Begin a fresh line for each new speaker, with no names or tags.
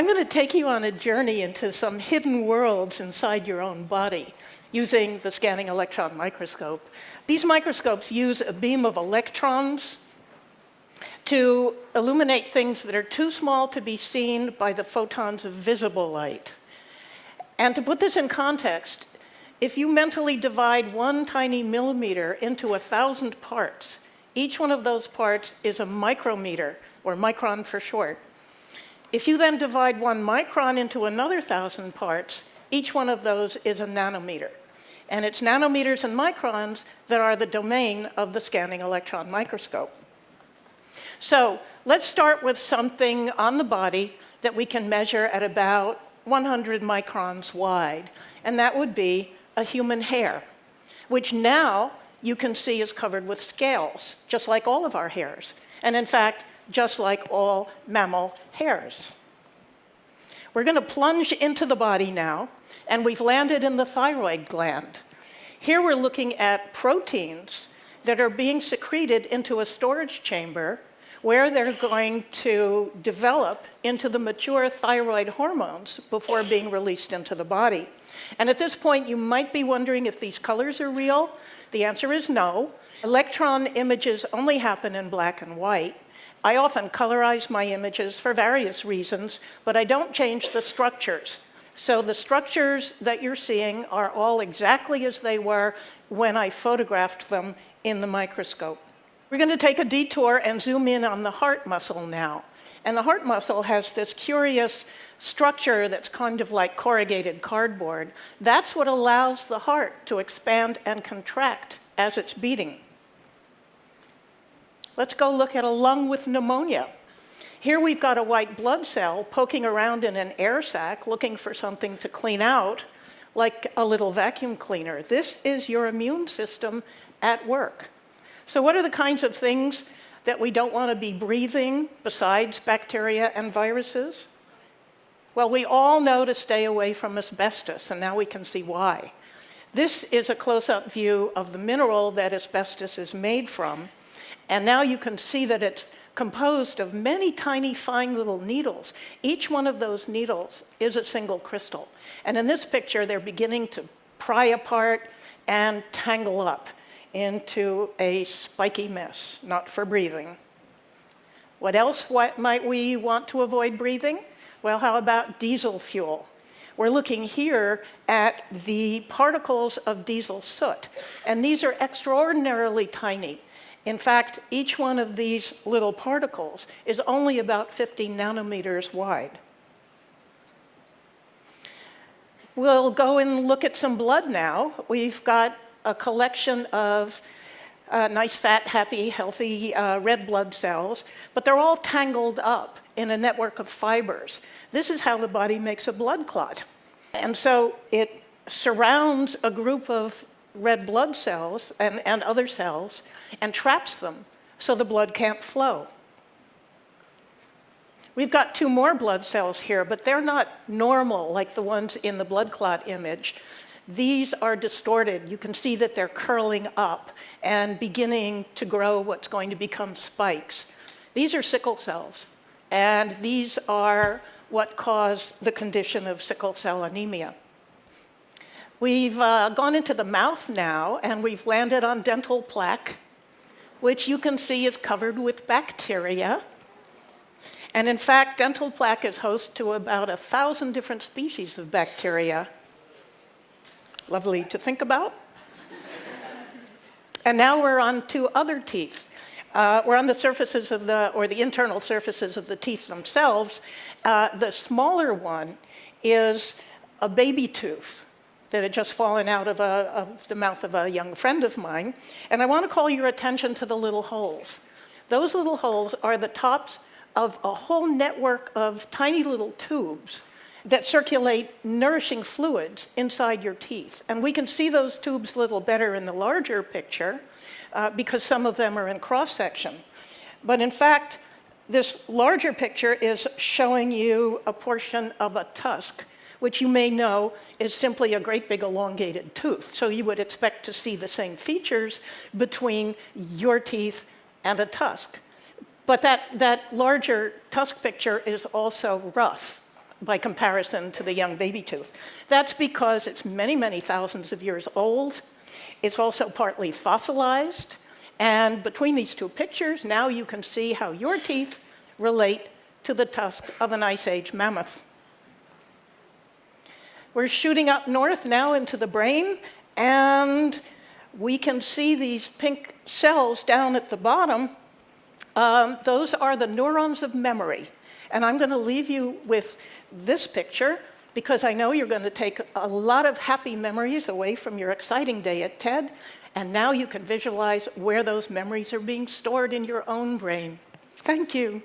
I'm going to take you on a journey into some hidden worlds inside your own body using the scanning electron microscope. These microscopes use a beam of electrons to illuminate things that are too small to be seen by the photons of visible light. And to put this in context, if you mentally divide one tiny millimeter into 1,000 parts, each one of those parts is a micrometer, or micron for short. If you then divide 1 micron into another 1,000 parts, each one of those is a nanometer. And it's nanometers and microns that are the domain of the scanning electron microscope. So let's start with something on the body that we can measure at about 100 microns wide, and that would be a human hair, which now you can see is covered with scales, just like all of our hairs, and in fact, just like all mammal hairs. We're going to plunge into the body now, and we've landed in the thyroid gland. Here we're looking at proteins that are being secreted into a storage chamber where they're going to develop into the mature thyroid hormones before being released into the body. And at this point, you might be wondering if these colors are real. The answer is no. Electron images only happen in black and white. I often colorize my images for various reasons, but I don't change the structures. So the structures that you're seeing are all exactly as they were when I photographed them in the microscope. We're going to take a detour and zoom in on the heart muscle now. And the heart muscle has this curious structure that's kind of like corrugated cardboard. That's what allows the heart to expand and contract as it's beating. Let's go look at a lung with pneumonia. Here we've got a white blood cell poking around in an air sac looking for something to clean out, like a little vacuum cleaner. This is your immune system at work. So what are the kinds of things that we don't want to be breathing besides bacteria and viruses? Well, we all know to stay away from asbestos, and now we can see why. This is a close-up view of the mineral that asbestos is made from, and now you can see that it's composed of many tiny, fine little needles. Each one of those needles is a single crystal. And in this picture, they're beginning to pry apart and tangle up into a spiky mess, not for breathing. What else might we want to avoid breathing? Well, how about diesel fuel? We're looking here at the particles of diesel soot, and these are extraordinarily tiny. In fact, each one of these little particles is only about 50 nanometers wide. We'll go and look at some blood now. We've got a collection of nice, fat, happy, healthy red blood cells, but they're all tangled up in a network of fibers. This is how the body makes a blood clot. And so it surrounds a group of red blood cells and other cells and traps them so the blood can't flow. We've got 2 more blood cells here, but they're not normal like the ones in the blood clot image. These are distorted. You can see that they're curling up and beginning to grow what's going to become spikes. These are sickle cells, and these are what cause the condition of sickle cell anemia. We've gone into the mouth now, and we've landed on dental plaque, which you can see is covered with bacteria. And in fact, dental plaque is host to about 1,000 different species of bacteria. Lovely to think about. And now we're on to other teeth. We're on the surfaces of the internal surfaces of the teeth themselves. The smaller one is a baby tooth that had just fallen out of the mouth of a young friend of mine. And I want to call your attention to the little holes. Those little holes are the tops of a whole network of tiny little tubes that circulate nourishing fluids inside your teeth. And we can see those tubes a little better in the larger picture because some of them are in cross-section. But in fact, this larger picture is showing you a portion of a tusk, which you may know is simply a great big elongated tooth. So you would expect to see the same features between your teeth and a tusk. But that larger tusk picture is also rough. by comparison to the young baby tooth. That's because it's many, many thousands of years old. It's also partly fossilized. And between these two pictures, now you can see how your teeth relate to the tusk of an Ice Age mammoth. We're shooting up north now into the brain, and we can see these pink cells down at the bottom. Those are the neurons of memory. And I'm going to leave you with this picture, because I know you're going to take a lot of happy memories away from your exciting day at TED, and now you can visualize where those memories are being stored in your own brain. Thank you.